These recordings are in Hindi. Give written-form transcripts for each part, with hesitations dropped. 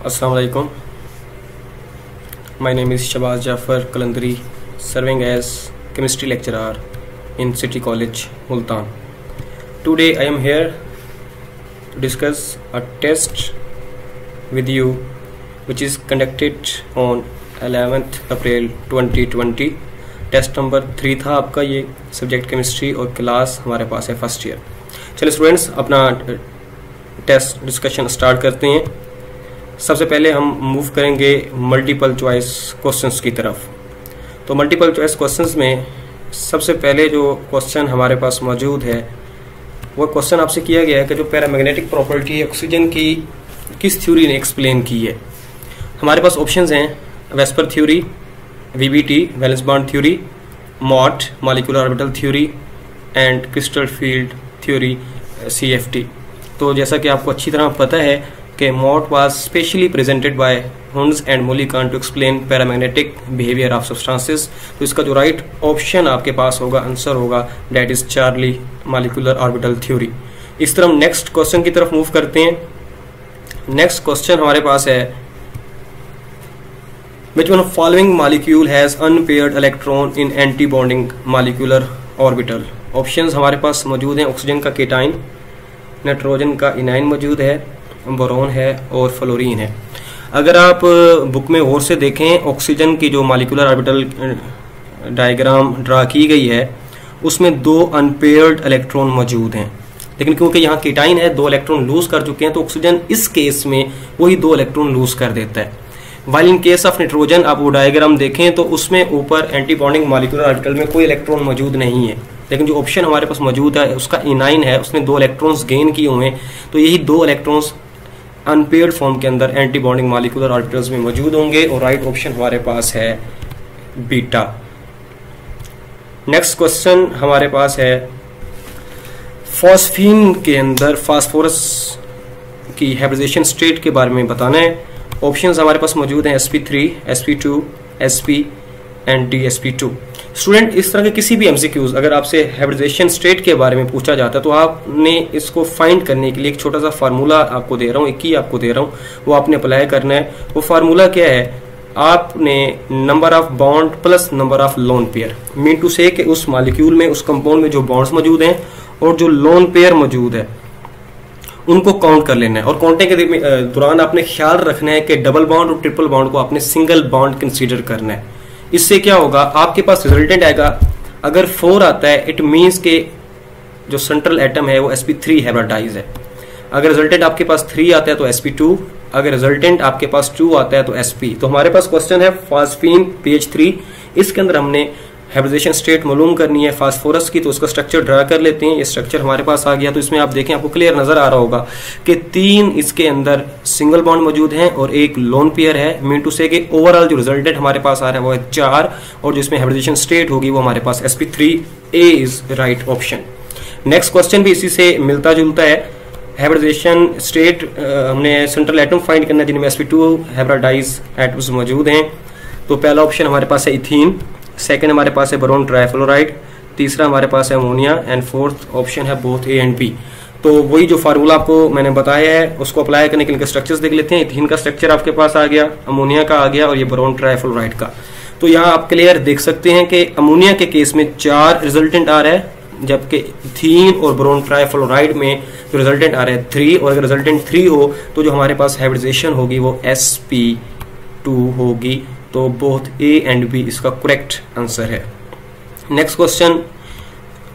Assalamu alaikum. My name is Shabaz Jafar Kalandari, serving as chemistry lecturer in City College, Multan. Today I am here to discuss a test with you which is conducted on 11th April 2020. Test number 3 था आपका, ये सब्जेक्ट केमिस्ट्री और क्लास हमारे पास है फर्स्ट ईयर। चलिए स्टूडेंट्स, अपना टेस्ट डिस्कशन स्टार्ट करते हैं। सबसे पहले हम मूव करेंगे मल्टीपल चॉइस क्वेश्चंस की तरफ। तो मल्टीपल चॉइस क्वेश्चंस में सबसे पहले जो क्वेश्चन हमारे पास मौजूद है वो क्वेश्चन आपसे किया गया है कि जो पैरामैग्नेटिक प्रॉपर्टी है ऑक्सीजन की किस थ्योरी ने एक्सप्लेन की है। हमारे पास ऑप्शंस हैं VSEPR theory, VBT valence bond theory, MOT molecular orbital theory and crystal field theory CFT। तो जैसा कि आपको अच्छी तरह पता है कि MOT was specially presented by Hund and Mulliken to explain paramagnetic behaviour of substances. तो इसका जो राइट ऑप्शन आपके पास होगा, आंसर होगा, that is Charlie molecular orbital theory. इस तरह हम नेक्स्ट क्वेश्चन की तरफ मूव करते हैं। नेक्स्ट क्वेश्चन हमारे पास है Which one of following molecule has unpaired electron in anti-bonding molecular orbital? Options हमारे पास मौजूद हैं, ऑक्सीजन का केटाइन, नाइट्रोजन का इनाइन मौजूद है, बोरोन है और फ्लोरीन है। अगर आप बुक में और से देखें, ऑक्सीजन की जो मॉलिक्यूलर ऑर्बिटल डायग्राम ड्रा की गई है उसमें 2 अनपेयर्ड इलेक्ट्रॉन मौजूद हैं, लेकिन क्योंकि यहाँ केटाइन है 2 इलेक्ट्रॉन लूज कर चुके हैं तो ऑक्सीजन इस केस में वही 2 इलेक्ट्रॉन लूज कर देता है। While in case of nitrogen आप वो डायग्राम देखें तो उसमें ऊपर एंटी बॉन्डिंग मॉलिक्यूलर ऑर्बिटल में कोई इलेक्ट्रॉन मौजूद नहीं है, लेकिन जो ऑप्शन हमारे पास मौजूद है उसका इनाइन है, उसने 2 इलेक्ट्रॉन्स गेन किए हुए हैं, तो यही 2 इलेक्ट्रॉन्स अनपेयर्ड फॉर्म के अंदर एंटी बॉन्डिंग मॉलिक्यूलर ऑर्बिटल्स में मौजूद होंगे और राइट ऑप्शन हमारे पास है बीटा। नेक्स्ट क्वेश्चन हमारे पास है फॉस्फीन के अंदर फास्फोरस की हाइब्रिडाइजेशन स्टेट के बारे में बताना है। ऑप्शंस हमारे पास मौजूद हैं sp3, sp2, sp and dsp2। Student, इस तरह के किसी भी MCQs अगर आपसे हाइब्रिडाइजेशन स्टेट के बारे में पूछा जाता है तो आपने इसको फाइंड करने के लिए एक छोटा सा फार्मूला आपको दे रहा हूँ, एक ही आपको दे रहा हूँ, वो आपने अप्लाई करना है। वो फार्मूला क्या है? आपने number of bond plus number of lone pair, mean to say कि उस मॉलिक्यूल में, उस कंपाउंड में जो बॉन्ड्स मौजूद हैं और जो लोन पेयर मौजूद है उनको काउंट कर लेना है। और काउंटिंग के दौरान आपने ख्याल रखना है कि डबल बॉन्ड और ट्रिपल बॉन्ड को आपने सिंगल बॉन्ड कंसीडर करना है। इससे क्या होगा, आपके पास रिजल्टेंट आएगा। अगर 4 आता है इट मीन्स के जो सेंट्रल एटम है वो sp3 हाइब्रिडाइज है। अगर रिजल्टेंट आपके पास 3 आता है तो sp2, अगर रिजल्टेंट आपके पास 2 आता है तो sp। तो हमारे पास क्वेश्चन है फास्फीन पेज 3, इसके अंदर हमने हाइब्रिडाइजेशन स्टेट मालूम करनी है फास्फोरस की, तो उसका स्ट्रक्चर ड्रा कर लेते हैं। ये स्ट्रक्चर हमारे पास आ गया, तो इसमें आप देखें आपको क्लियर नजर आ रहा होगा कि 3 इसके अंदर सिंगल बॉन्ड मौजूद हैं और एक लोन पेयर है, मीन टू से कि ओवरऑल जो रिजल्टेंट हमारे पास आ रहा है वो है 4 और जो इसमें हाइब्रिडाइजेशन स्टेट होगी वो हमारे पास sp3A is right option. Next question भी इसी से मिलता जुलता है। हाइब्रिडाइजेशन स्टेट हमने सेंट्रल एटम फाइंड करना है जिनमें sp2 हाइब्रिडाइज एटम्स मौजूद हैं। तो पहला ऑप्शन हमारे पास है इथीन, सेकंड हमारे पास है बोरोन ट्राइफ्लोराइड, तीसरा हमारे पास है अमोनिया एंड फोर्थ ऑप्शन है बोथ A एंड B। तो वही जो फार्मूला आपको मैंने बताया है उसको अप्लाई करने के लिए स्ट्रक्चर्स देख लेते हैं। इथीन का स्ट्रक्चर आपके पास आ गया, अमोनिया का आ गया और ये बोरोन ट्राइफ्लोराइड का। तो यहाँ आप क्लियर देख सकते हैं कि अमोनिया के केस में 4 रिजल्टेंट आ रहा है, जबकि इथीन और बोरोन ट्राइफ्लोराइड में जो रिजल्टेंट आ रहा है 3, और अगर रिजल्टेंट 3 हो तो जो हमारे पास हाइब्रिडाइजेशन होगी वो sp2 होगी। तो बोथ A एंड B इसका करेक्ट आंसर है। नेक्स्ट क्वेश्चन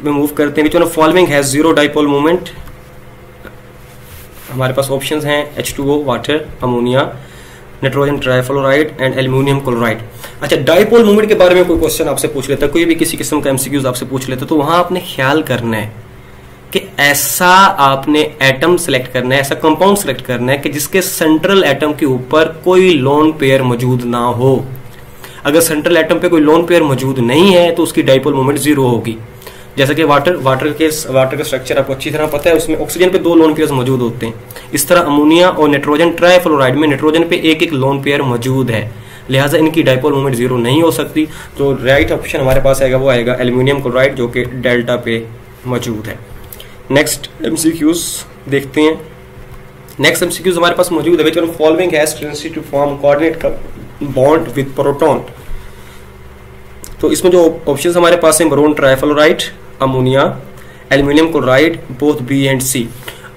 में मूव करते हैं। Which one of following has zero dipole moment? हमारे पास ऑप्शंस हैं H2O water, ammonia, nitrogen trifluoride and aluminium chloride. अच्छा, डाइपोल मोमेंट के बारे में कोई क्वेश्चन आपसे पूछ लेता है, कोई भी किसी किस्म का MCQs आपसे पूछ लेता है, तो वहां आपने ख्याल करना है कि ऐसा आपने एटम सेलेक्ट करना है, ऐसा कंपाउंड सेलेक्ट करना है कि जिसके सेंट्रल एटम के ऊपर कोई लोन पेयर मौजूद ना हो। अगर सेंट्रल एटम पे कोई लोन पेयर मौजूद नहीं है तो उसकी डाइपोल मोमेंट 0 होगी। जैसा कि वाटर का स्ट्रक्चर आपको अच्छी तरह पता है, उसमें ऑक्सीजन पे 2 लोन पेयर्स मौजूद होते हैं। इस तरह अमोनिया और नाइट्रोजन ट्राइफ्लोराइड में नाइट्रोजन पे एक लोन पेयर मौजूद है, लिहाजा इनकी डाइपोल मोमेंट 0 नहीं हो सकती। तो राइट ऑप्शन हमारे पास आएगा वो आएगा एल्यूमिनियम क्लोराइड, जो कि डेल्टा पे मौजूद है। नेक्स्ट MCQs देखते हैं। नेक्स्ट एमसीक्यूज हमारे पास मौजूद है, which one following has tendency to form coordinate bond with proton. तो इसमें जो ऑप्शंस हमारे पास हैं, boron trifluoride, ammonia, aluminium chloride, both B and C.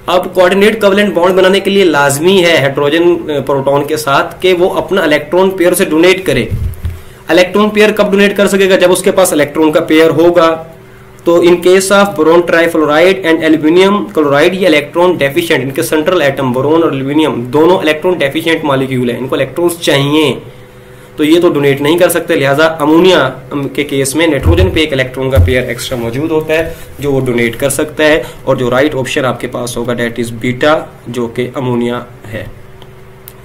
अब कोऑर्डिनेट कोवलेंट बॉन्ड बनाने के लिए लाजमी है हाइड्रोजन प्रोटॉन के साथ कि वो अपना इलेक्ट्रॉन पेयर से डोनेट करे। इलेक्ट्रॉन पेयर कब डोनेट कर सकेगा? जब उसके पास इलेक्ट्रॉन का पेयर होगा। तो इन case of boron trifluoride and aluminium chloride, ये इलेक्ट्रॉन डेफिशिएंट, इनके सेंट्रल एटम बोरोन और एल्यूमिनियम दोनों इलेक्ट्रॉन डेफिशिएंट मॉलिक्यूल है, इनको इलेक्ट्रॉन्स चाहिए, तो ये तो डोनेट नहीं कर सकते। लिहाजा अमोनिया के केस में नाइट्रोजन पे एक इलेक्ट्रॉन का पेयर एक्स्ट्रा मौजूद होता है जो वो डोनेट कर सकता है, और जो राइट ऑप्शन आपके पास होगा डेट इज बीटा, जो कि अमोनिया है।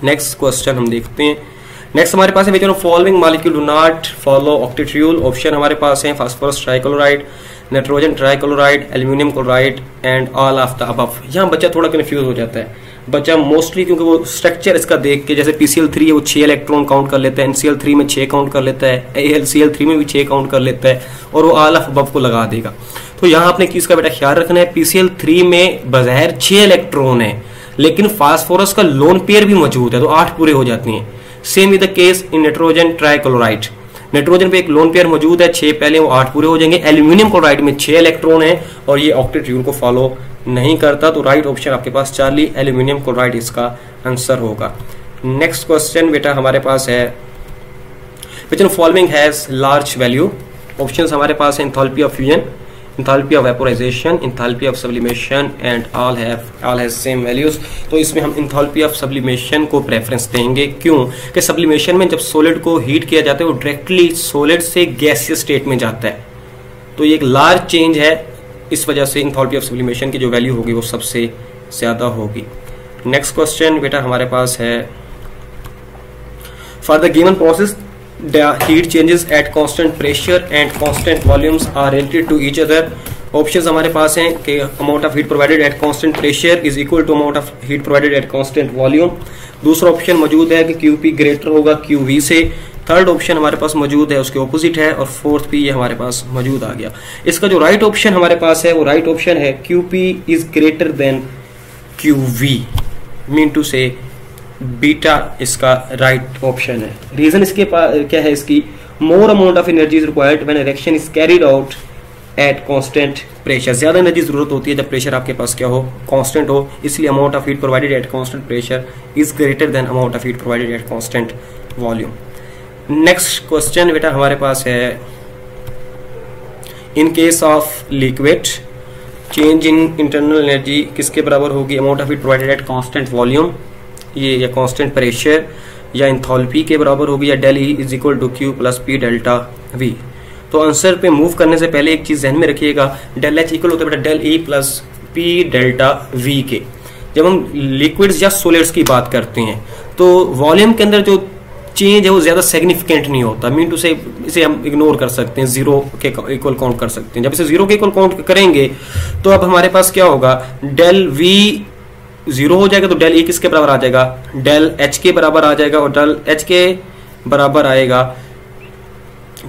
नेक्स्ट क्वेश्चन हम देखते हैं। नेक्स्ट हमारे पास है following molecule do not follow octet rule. Option हमारे पास है phosphorus trichloride, nitrogen trichloride, aluminium chloride and all of the above. यहाँ बच्चा थोड़ा कंफ्यूज हो जाता है, बच्चा मोस्टली क्योंकि वो स्ट्रक्चर इसका देख के, जैसे PCl3 है वो 6 इलेक्ट्रॉन काउंट कर लेता है, NCl3 में 6 काउंट कर लेता है, AlCl3 में भी 6 काउंट कर लेता है, और वो ऑल ऑफ अबव को लगा देगा। तो यहाँ आपने किस का बेटा ख्याल रखना है, PCl3 में बज़ाहिर 6 इलेक्ट्रॉन है, लेकिन फास्फोरस का लोन पेयर भी मौजूद है, तो 8 पूरे हो जाती हैं। Same is the case in nitrogen trichloride, nitrogen पे एक लोन पेयर मौजूद है, 6 पहले वो 8 पूरे हो जाएंगे। एल्यूमिनियम क्लोराइड में 6 इलेक्ट्रॉन है और ये ऑक्टेट रूल को फॉलो नहीं करता, तो राइट ऑप्शन आपके पास चार्ली एल्यूमिनियम क्लोराइड इसका आंसर होगा। नेक्स्ट क्वेश्चन बेटा हमारे पास है, which following has large value. Options हमारे पास है enthalpy of fusion, enthalpy of vaporisation, enthalpy of sublimation and all have same values. तो इसमें हम एंथैल्पी ऑफ सब्लिमेशन को प्रेफरेंस देंगे। क्यों कि सब्लिमेशन में जब सॉलिड को हीट किया जाता है वो डायरेक्टली सॉलिड से गैसियस स्टेट में जाता है, तो ये एक लार्ज चेंज है, इस वजह से एंथैल्पी ऑफ सब्लिमेशन की जो वैल्यू होगी वो सबसे ज्यादा होगी। नेक्स्ट क्वेश्चन बेटा हमारे पास है, for the given process the heat changes at constant pressure and constant volumes are related to each other। Options हमारे पास हैं कि amount of heat provided at constant pressure is equal to amount of heat provided at constant volume। दूसरा ऑप्शन मौजूद है कि QP ग्रेटर होगा QV से। थर्ड ऑप्शन हमारे पास मौजूद है उसके ऑपोजिट है, और फोर्थ भी ये हमारे पास मौजूद आ गया। इसका जो राइट ऑप्शन हमारे पास है वो राइट ऑप्शन है QP is greater than QV, mean to say beta इसका राइट ऑप्शन है। रीजन इसके क्या है, इसकी more amount of energy is required when reaction is carried out at constant pressure. ज्यादा एनर्जी जरूरत होती है जब प्रेशर आपके पास क्या हो, कांस्टेंट हो, इसलिए amount of heat provided at constant pressure is greater then amount of heat provided at constant volume. Next question बेटा हमारे पास है, इन case of liquid change in internal energy किसके बराबर होगी, amount of heat provided at constant volume, ये या कांस्टेंट प्रेशर या एंथैल्पी के बराबर होगी, या del E is equal to q plus p delta V. तो आंसर पे मूव करने से पहले एक चीज ध्यान में रखिएगा, डेल एच इक्वल होता है बेटा del E plus p delta V के। जब हम लिक्विड्स या सॉलिड्स की बात करते हैं तो वॉल्यूम के अंदर जो चेंज है वो ज्यादा सिग्निफिकेंट नहीं होता, मीन टू से इसे हम इग्नोर कर सकते हैं, जीरो के इक्वल काउंट कर सकते हैं। जब इसे जीरो के इक्वल काउंट करेंगे तो अब हमारे पास क्या होगा, डेल वी जीरो हो जाएगा तो डेल ई किसके बराबर आ जाएगा, डेल एच के बराबर आ जाएगा, और डेल एच के बराबर आएगा।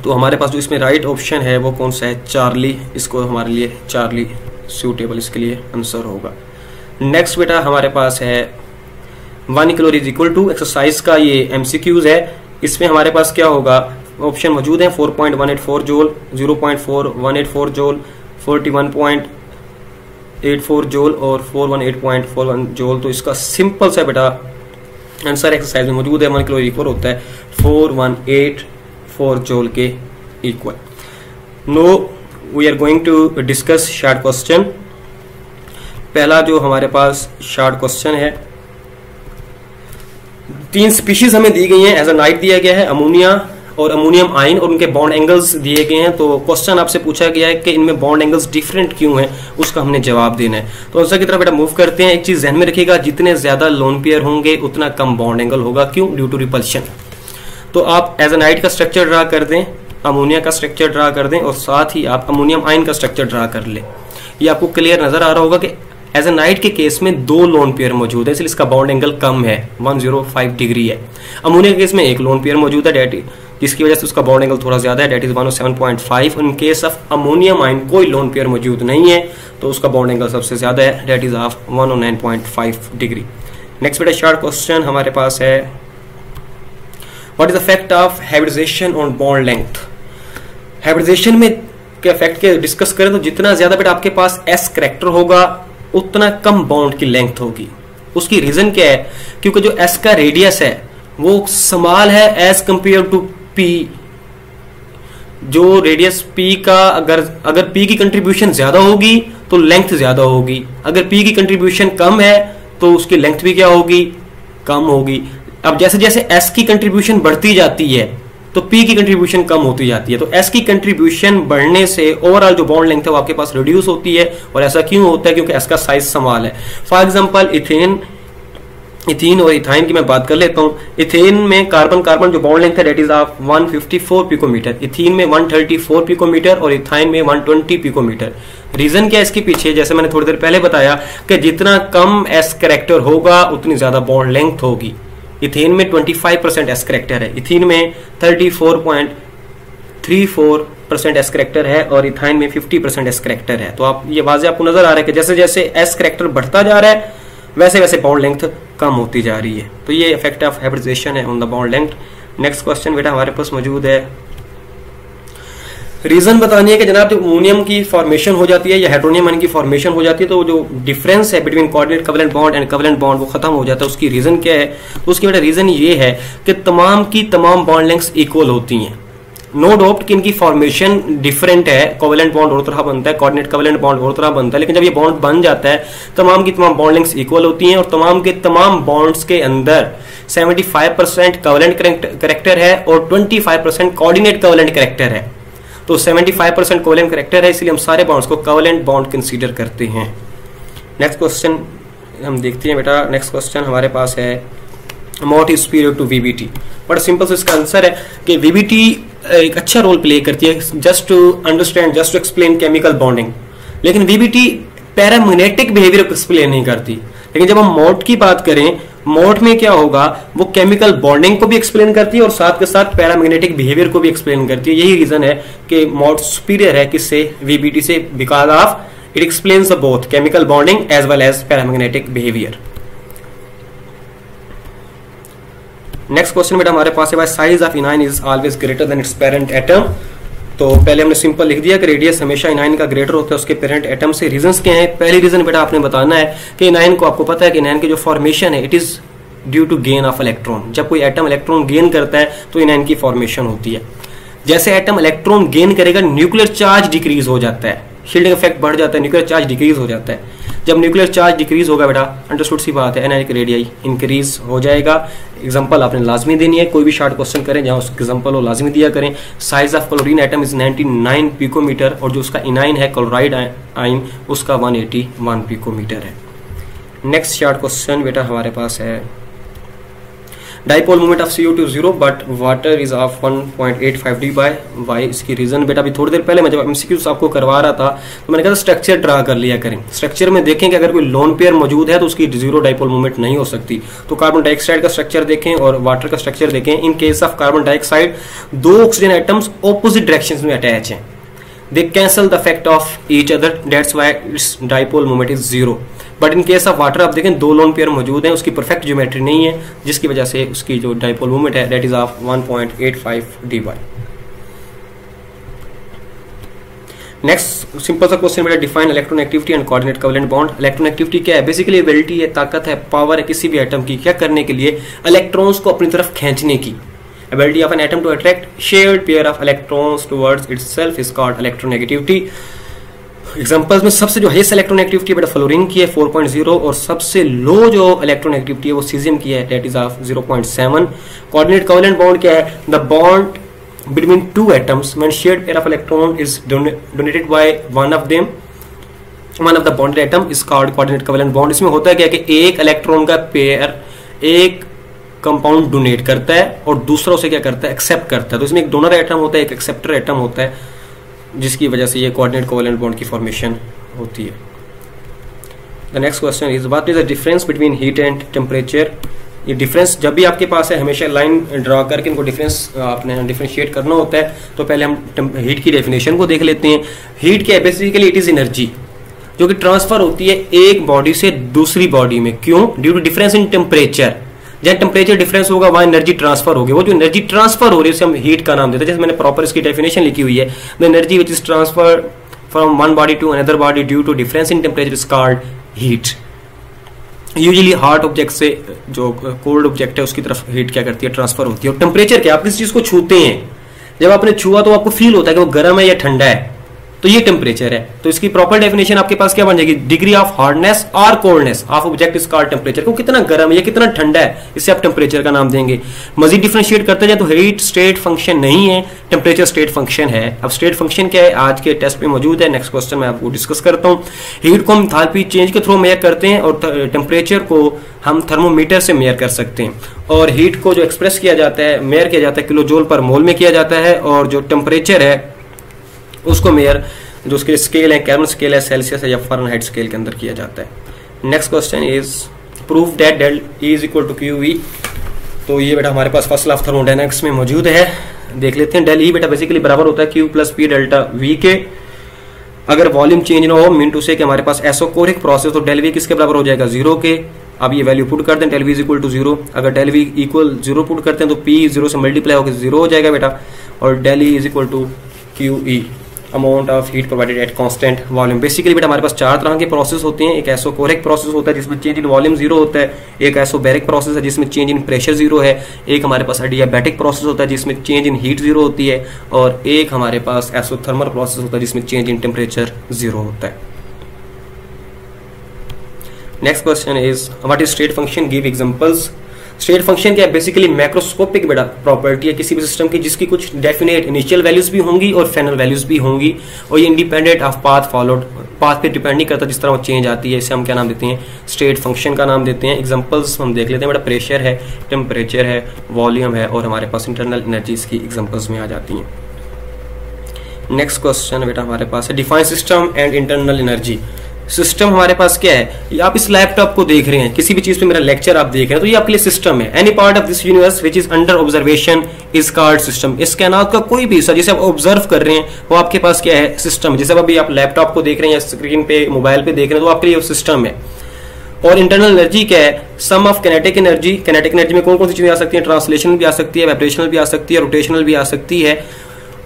तो हमारे पास जो इसमें राइट ऑप्शन है वो कौन सा है, चार्ली। इसको हमारे लिए चार्ली सूटेबल इसके लिए आंसर होगा। नेक्स्ट बेटा हमारे पास है 1 kilo is equal to, exercise का ये एमसीक्यूज है। इसमें हमारे पास क्या होगा, ऑप्शन मौजूद है 4.184 जूल, 0.4184 जूल, 41.84 जूल और 418.41 जूल। तो इसका सिंपल सा बेटा आंसर एक्सरसाइज में मौजूद है, 1 किलो इक्वल होता है 4184 जूल के इक्वल। Now we are going to discuss short question. पहला जो हमारे पास शॉर्ट क्वेश्चन है, 3 स्पीशीज हमें दी गई हैं, एजोनाइट दिया गया है, अमोनिया और अमोनियम आयन, और उनके बॉन्ड एंगल्स दिए गए हैं। तो क्वेश्चन आपसे पूछा गया है कि इनमें बॉन्ड एंगल्स डिफरेंट क्यों हैं, उसका हमने जवाब देना है। तो आंसर की तरफ बेटा मूव करते हैं। एक चीज ध्यान में रखिएगा, जितने ज्यादा लोन पेयर होंगे उतना कम बॉन्ड एंगल होगा। क्यों, ड्यू टू रिपल्शन। तो आप एजोनाइट का स्ट्रक्चर ड्रा कर दें, अमोनिया का स्ट्रक्चर ड्रा कर दें, और साथ ही आप अमोनियम आयन का स्ट्रक्चर ड्रा कर ले। ये आपको क्लियर नजर आ रहा होगा कि एजोनाइट के केस में 2 लोन पेयर मौजूद है, इसलिए इसका बॉन्ड एंगल कम है, 105 डिग्री है। अमोनिया के केस में 1 लोन पेयर मौजूद है, जिसकी वजह से उसका बॉन्ड एंगल थोड़ा ज्यादा है, that is 107.5। In case of ammonium ion कोई लोन पेयर मौजूद नहीं है, तो उसका बॉन्ड एंगल सबसे ज्यादा है, that is of 109.5 degree. Next बेटा शॉर्ट क्वेश्चन हमारे पास है, what is the effect of hybridisation on bond length. Hybridisation में के इफेक्ट के डिस्कस करें तो जितना ज्यादा बेटा आपके पास एस कैरेक्टर होगा उतना कम बॉन्ड की लेंथ होगी। उसकी रीजन क्या है, क्योंकि जो एस का रेडियस है वो स्मॉल है एज कंपेयर टू पी। जो रेडियस पी का अगर पी की कंट्रीब्यूशन ज्यादा होगी तो लेंथ ज्यादा होगी, अगर पी की कंट्रीब्यूशन कम है तो उसकी लेंथ भी क्या होगी, कम होगी। अब जैसे जैसे एस की कंट्रीब्यूशन बढ़ती जाती है तो पी की कंट्रीब्यूशन कम होती जाती है, तो एस की कंट्रीब्यूशन बढ़ने से ओवरऑल जो बॉन्ड लेंथ है वो आपके पास रिड्यूस होती है। और ऐसा क्यों होता है, क्योंकि एस का साइज स्मॉल है। फॉर एग्जांपल इथीन और इथाइन की मैं बात कर लेता हूं। इथेन में कार्बन कार्बन जो बॉन्ड लेंथ है that is of 154 picometre, ethene में 134 पिकोमीटर और इथाइन में 120 पिकोमीटर। रीजन क्या है इसके पीछे, जैसे मैंने थोड़ी देर पहले बताया कि जितना कम एस कैरेक्टर होगा उतनी ज्यादा बॉन्ड लेंथ होगी। इथेन में 25% एस कैरेक्टर है, इथीन में 34.34% एस कैरेक्टर है और इथाइन में 50% एस कैरेक्टर है। तो आप ये वाज़े आपको नजर आ रहा है कि जैसे जैसे एस कैरेक्टर बढ़ता जा रहा है वैसे वैसे बॉन्ड लेंथ कम होती जा रही है। तो ये इफेक्ट ऑफ हाइब्रिडाइजेशन है on the bond length. Next question बेटा हमारे पास मौजूद है, रीजन बतानी है कि जनाब जो अमोनियम की फॉर्मेशन हो जाती है या हाइड्रोनियम आयन की फॉर्मेशन हो जाती है तो जो डिफरेंस है between coordinate covalent bond and covalent bond वो खत्म हो जाता है। उसकी रीजन क्या है, तो उसकी बेटा रीजन ये है कि तमाम की तमाम बॉन्ड लेंथ्स इक्वल होती हैं। नो डाउट कि इनकी फॉर्मेशन डिफरेंट है, कोवेलेंट बॉन्ड और तरह बनता है, कोऑर्डिनेट कोवेलेंट बॉन्ड और तरह बनता है, लेकिन जब ये बॉन्ड बन जाता है तमाम की तमाम बॉन्ड लेंथ्स इक्वल होती हैं और तमाम के तमाम बॉन्ड्स के अंदर 75% कोवेलेंट कैरेक्टर है और 25% कोऑर्डिनेट कोवेलेंट कैरेक्टर है। तो 75% कोवेलेंट कैरेक्टर है, इसलिए हम सारे बॉन्ड्स को कोवेलेंट बॉन्ड कंसीडर करते हैं। नेक्स्ट क्वेश्चन हम देखते हैं बेटा। नेक्स्ट क्वेश्चन हमारे पास है, मॉट इज सुपीरियर टू वीबीटी। बड़ा सिंपल से इसका आंसर है कि वीबीटी एक अच्छा रोल प्ले करती है just to understand, just to explain chemical bonding, लेकिन वीबीटी पैरामैग्नेटिक बिहेवियर को एक्सप्लेन नहीं करती। लेकिन जब हम मॉट की बात करें, मॉट में क्या होगा, वो केमिकल बॉन्डिंग को भी एक्सप्लेन करती है और साथ के साथ पैरामैग्नेटिक बिहेवियर को भी एक्सप्लेन करती है। यही रीजन है कि मॉट सुपीरियर है किससे, वीबीटी से, because of it explains both chemical bonding as well as paramagnetic behaviour. Next question बेटा हमारे पास है, size of anion is always greater than its parent atom. तो पहले हमने सिंपल लिख दिया कि रेडियस हमेशा इनाइन का ग्रेटर होता है उसके पेरेंट एटम से। रीजंस क्या हैं, पहली रीजन बेटा आपने बताना है कि इनाइन को, आपको पता है कि इनाइन की जो फॉर्मेशन है it is due to gain of electron. जब कोई एटम इलेक्ट्रॉन गेन करता है तो इनाइन की फॉर्मेशन होती है। जैसे एटम इलेक्ट्रॉन गेन करेगा न्यूक्लियर चार्ज डिक्रीज हो जाता है, शील्डिंग इफेक्ट बढ़ जाता है, न्यूक्लियर चार्ज डिक्रीज हो जाता है। जब न्यूक्लियर चार्ज डिक्रीज होगा बेटा, अंडरस्टूड सी बात है, एनालिटिक रेडियाई इंक्रीज हो जाएगा। एग्जांपल आपने लाजमी देनी है, कोई भी शॉर्ट क्वेश्चन करें जहां उसका एग्जांपल हो लाजमी दिया करें। Size of chlorine atom is 99 picometre और जो उसका इनाइन है क्लोराइड आइन उसका 181 पिकोमीटर है। नेक्स्ट शॉर्ट क्वेश्चन बेटा हमारे पास है, dipole moment of CO2 0 but water is of 1.85 d by y. इसकी रीजन बेटा अभी थोड़ी देर पहले मैं जब MCQs आपको करवा रहा था तो मैंने कहा स्ट्रक्चर ड्रा कर लिया करें। स्ट्रक्चर में देखें कि अगर कोई लोन पेयर मौजूद है तो उसकी जीरो डाइपोल मोमेंट नहीं हो सकती। तो कार्बन डाइऑक्साइड का स्ट्रक्चर देखें और वाटर का स्ट्रक्चर देखें। इन केस ऑफ कार्बन डाइऑक्साइड दो ऑक्सीजन एटम्स ऑपोजिट डायरेक्शंस में अटैच हैं, दे cancel the effect of each other, that's why it's dipole moment is 0। But in case of water आप देखें दो लोन पेयर मौजूद हैं, उसकी परफेक्ट ज्योमेट्री नहीं है जिसकी वजह से उसकी जो डाइपोल मोमेंट है that is of 1.85 dy। Next simple सा क्वेश्चन बेटा, define electronegativity and coordinate covalent bond. Electronegativity क्या है, बेसिकली एबिलिटी है, ताकत है, पावर है किसी भी एटम की क्या करने के लिए, इलेक्ट्रॉन्स को अपनी तरफ खींचने की। ability of an atom to attract shared pair of electrons towards itself is called electronegativity। Examples में सबसे जो हाईएस्ट इलेक्ट्रोनेगेटिविटी बेटा फ्लोरीन की है 4.0 और सबसे लो जो इलेक्ट्रोनेगेटिविटी है वो सीजियम की है that is of 0.7। Coordinate covalent bond क्या है, the bond between two atoms when shared pair of electron is donated by one of the bonded atom is called coordinate covalent bond. इसमें होता है क्या कि एक इलेक्ट्रॉन का पेयर एक कंपाउंड डोनेट करता है और दूसरा उसे क्या करता है, एक्सेप्ट करता है। तो इसमें एक डोनर एटम होता है, एक एक्सेप्टर एटम होता है, जिसकी वजह से ये कोऑर्डिनेट कोवेलेंट बॉन्ड की फॉर्मेशन होती है। The next question is what is the difference between heat and temperature. ये डिफरेंस जब भी आपके पास है हमेशा लाइन ड्रा करके इनको डिफरेंस आपने डिफरेंशिएट करना होता है। तो पहले हम हीट की डेफिनेशन को देख लेते हैं। हीट क्या है, बेसिकली इट इज एनर्जी। जो कि ट्रांसफर होती है एक बॉडी से दूसरी बॉडी में। क्यों? Due to difference in temperature. जहां टेम्परेचर डिफरेंस होगा वहां एनर्जी ट्रांसफर होगी। वो जो एनर्जी ट्रांसफर हो रही है उसे हम हीट का नाम देते हैं। जैसे मैंने प्रॉपर इसकी डेफिनेशन लिखी हुई है, the energy which is transfer from one body to another body due to difference in temperature is called heat. Usually hot object से जो कोल्ड ऑब्जेक्ट है उसकी तरफ हीट क्या करती है? ट्रांसफर होती है। और टेम्परेचर क्या? आप किसी चीज को छूते हैं, जब आपने छुआ तो आपको फील होता है कि वो गर्म है या ठंडा है, तो ये टेम्परेचर है। तो इसकी प्रॉपर डेफिनेशन आपके पास क्या बन जाएगी? डिग्री ऑफ हार्डनेस और coldness of object is called temperature. को कितना गर्म है या कितना ठंडा है, इससे आप टेम्परेचर का नाम देंगे। मजीद डिफरेंशिएट करते जाए तो हीट स्टेट फंक्शन नहीं है, टेम्परेचर स्टेट फंक्शन है। अब स्टेट फंक्शन क्या है आज के टेस्ट में मौजूद है। नेक्स्ट क्वेश्चन में आपको डिस्कस करता हूँ। हीट को हम एंथैल्पी चेंज के थ्रू मेजर करते हैं और टेम्परेचर को हम थर्मोमीटर से मेजर कर सकते हैं। और हीट को जो एक्सप्रेस किया जाता है, मेजर किया जाता है किलो जूल पर मोल में किया जाता है। और जो टेम्परेचर है उसको मेजर जो उसके स्केल है, केल्विन स्केल है, सेल्सियस है या फ़ारेनहाइट स्केल के अंदर किया जाता है। Next question is proof that del E is equal to q v. तो ये बेटा हमारे पास फर्स्ट लॉ ऑफ थर्मोडायनेमिक्स में मौजूद है। देख लेते हैं। डेल E बेटा बेसिकली बराबर होता है Q plus p delta V के। अगर वॉल्यूम चेंज ना हो, मीन टू से कि हमारे पास एसोकोरिक प्रोसेस, तो डेल वी किसके बराबर हो जाएगा? 0 के। अब ये वैल्यू पुट करते हैं, del v is equal to 0। अगर डेल वी इक्वल 0 पुट करते हैं तो पी 0 से मल्टीप्लाई होकर 0 हो जाएगा बेटा। और del E is equal to q e, amount of heat provided at constant volume. Basically बेटा हमारे पास 4 तरह के प्रोसेस होते हैं। एक एसोकोरिक प्रोसेस होता है जिसमें चेंज इन वॉल्यूम 0 होता है। एक एसोबैरिक प्रोसेस है जिसमें चेंज इन प्रेशर 0 है। एक हमारे पास एडियाबैटिक प्रोसेस होता है जिसमें चेंज इन हीट 0 होती है। और एक हमारे पास एसोथर्मल प्रोसेस होता है जिसमें चेंज इन टेम्परेचर 0 होता है। Next question is what is state function? Give examples. State function क्या है? बेसिकली मैक्रोस्कोपिक बेटा प्रॉपर्टी है किसी भी सिस्टम की जिसकी कुछ डेफिनेट इनिशियल वैल्यूज भी होंगी और फाइनल वैल्यूज भी होंगी। और ये independent of path followed, path पे डिपेंड नहीं करता जिस तरह वो चेंज आती है। इसे हम क्या नाम देते हैं? स्टेट फंक्शन का नाम देते हैं। एग्जांपल्स हम देख लेते हैं बेटा। प्रेशर है, टेम्परेचर है, वॉल्यूम है और हमारे पास इंटरनल एनर्जीज की एग्जांपल्स में आ जाती हैं। नेक्स्ट क्वेश्चन बेटा हमारे पास है define system and internal energy. System हमारे पास क्या है? आप इस लैपटॉप को देख रहे हैं, किसी भी चीज पे मेरा लेक्चर आप देख रहे हैं तो ये आपके लिए सिस्टम है। Any part of this universe which is under observation is called system. इस कायनात का कोई भी हिस्सा जिसे आप ऑब्जर्व कर रहे हैं वो आपके पास क्या है? सिस्टम। जैसे अभी आप लैपटॉप को देख रहे हैं या स्क्रीन पे मोबाइल पे देख रहे हैं तो आपके लिए सिस्टम है। और इंटरनल एनर्जी क्या है? Sum of kinetic energy. Kinetic energy में कौन कौन सी चीजें आ सकती है? ट्रांसलेशनल भी आ सकती है, वाइब्रेशनल भी आ सकती है, रोटेशनल भी आ सकती है,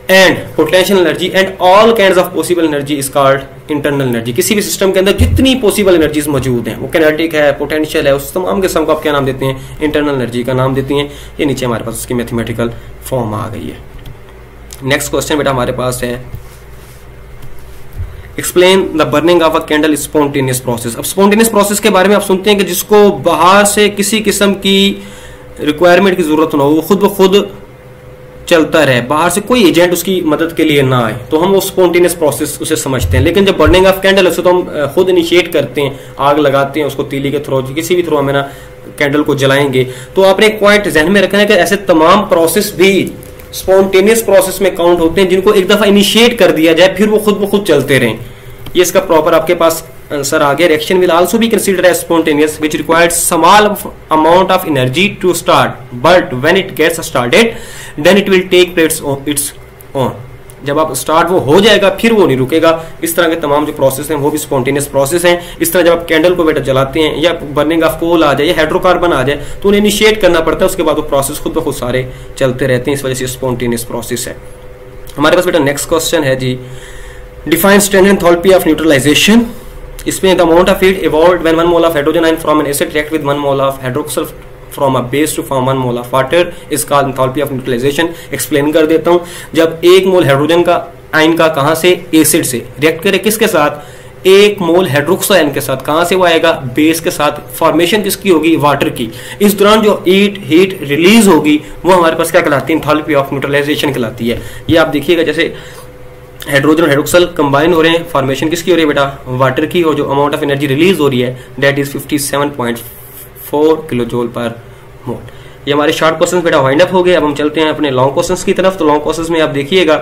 and potential energy and all kinds of possible energy is called internal energy. किसी भी सिस्टम के अंदर जितनी पॉसिबल एनर्जीज मौजूद हैं, वो किनेटिक है, पोटेंशियल है, उस तमाम के सम को आप क्या नाम देते हैं? इंटरनल एनर्जी का नाम देते हैं। ये नीचे हमारे पास उसकी मैथमेटिकल फॉर्म आ गई है। नेक्स्ट क्वेश्चन बेटा हमारे पास है explain the burning of a candle spontaneous process. अब स्पॉन्टेनियस प्रोसेस के बारे में आप सुनते हैं कि जिसको बाहर से किसी किस्म की रिक्वायरमेंट की जरूरत ना हो, वो खुद ब खुद चलता रहे, बाहर से कोई एजेंट उसकी मदद के लिए ना आए, तो हम वो स्पॉन्टेनियस प्रोसेस उसे समझते हैं। लेकिन जब बर्निंग ऑफ कैंडल उसे तो हम खुद इनिशिएट करते हैं, आग लगाते हैं उसको तीली के थ्रू, किसी भी थ्रू हमें ना कैंडल को जलाएंगे। तो आपने एक पॉइंट ध्यान में रखना है कि ऐसे तमाम प्रोसेस भी स्पॉन्टेनियस प्रोसेस में काउंट होते हैं जिनको एक दफा इनिशिएट कर दिया जाए फिर वो खुद ब खुद चलते रहें। ये इसका प्रॉपर आपके पास आंसर आ गया। Reaction will also be considered as spontaneous which requires small amount of energy to start, but when it gets started then it will take its on. जब आप स्टार्ट वो हो जाएगा फिर वो नहीं रुकेगा। इस तरह के तमाम जो प्रोसेस हैं वो भी स्पॉन्टेनियस प्रोसेस हैं। इस तरह जब आप कैंडल को बेटा जलाते हैं या बर्निंग ऑफ कोल आ जाए या हाइड्रोकार्बन आ जाए तो उन्हें इनिशिएट करना पड़ता है, उसके बाद वो प्रोसेस खुद ब खुद सारे चलते रहते हैं। इस वजह से स्पॉन्टेनियस प्रोसेस है। हमारे पास बेटा नेक्स्ट क्वेश्चन है जी define standard enthalpy of neutralization. इसमें the amount of heat evolved when 1 mole of hydrogen ion from an acid react with 1 mole of hydroxyl from a base to form 1 mole of water is called enthalpy of neutralization. Explain कर देता हूं। जब 1 मोल हाइड्रोजन का आयन का कहां से? एसिड से रिएक्ट करे किसके साथ? 1 मोल हाइड्रोक्सल आयन के साथ। कहां से वो आएगा? बेस के साथ। फॉर्मेशन किसकी होगी? वाटर की। इस दौरान जो हीट रिलीज होगी वो हमारे पास क्या कहलाती है? एंथैल्पी ऑफ न्यूट्रलाइजेशन कहलाती है। ये आप देखिएगा जैसे हाइड्रोजन और हाइड्रोक्सल कंबाइन हो रहे हैं, फॉर्मेशन किसकी हो रही है बेटा? वाटर की। और जो अमाउंट ऑफ एनर्जी रिलीज हो रही है दैट इज 57.4 किलो जूल पर मोल। ये हमारे शॉर्ट क्वेश्चंस बेटा वाइंड अप हो गए। अब हम चलते हैं अपने लॉन्ग क्वेश्चंस की तरफ। तो लॉन्ग क्वेश्चंस में आप देखिएगा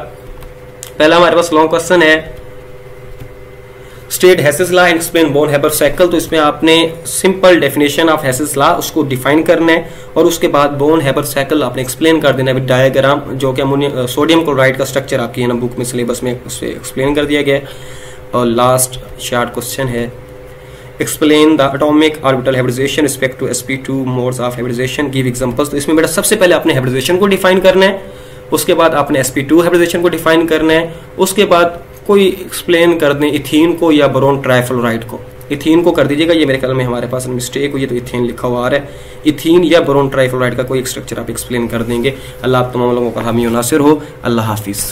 पहला हमारे पास लॉन्ग क्वेश्चन है state Hess's law and explain Born Haber cycle. तो इसमें आपने simple definition of Hess's law उसको डिफाइन करना है और उसके बाद बोन हेबर साइकिल आपने एक्सप्लेन कर देना है विद डायग्राम, जो कि सोडियम क्लोराइड का स्ट्रक्चर आपकी है ना बुक में सिलेबस में उससे एक्सप्लेन कर दिया गया है। और लास्ट शार्ट क्वेश्चन है, explain the atomic orbital hybridisation respect to sp2 modes of hybridisation, give examples. तो इसमें बेटा सबसे पहले आपने हाइब्रिडाइजेशन को डिफाइन करना है, उसके बाद आपने sp2 हाइब्रिडाइजेशन को डिफाइन करना है, उसके बाद कोई एक्सप्लेन कर दें इथीन को या बोरोन ट्राइफ्लोराइड को। इथीन को कर दीजिएगा, ये मेरे ख्याल में हमारे पास मिस्टेक हुई है, तो इथीन लिखा हुआ आ रहा है। इथीन या बोरोन ट्राइफ्लोराइड का कोई स्ट्रक्चर आप एक्सप्लेन कर देंगे। अल्लाह आप तमाम लोगों का हामी और नासिर हो। अल्लाह हाफिज़।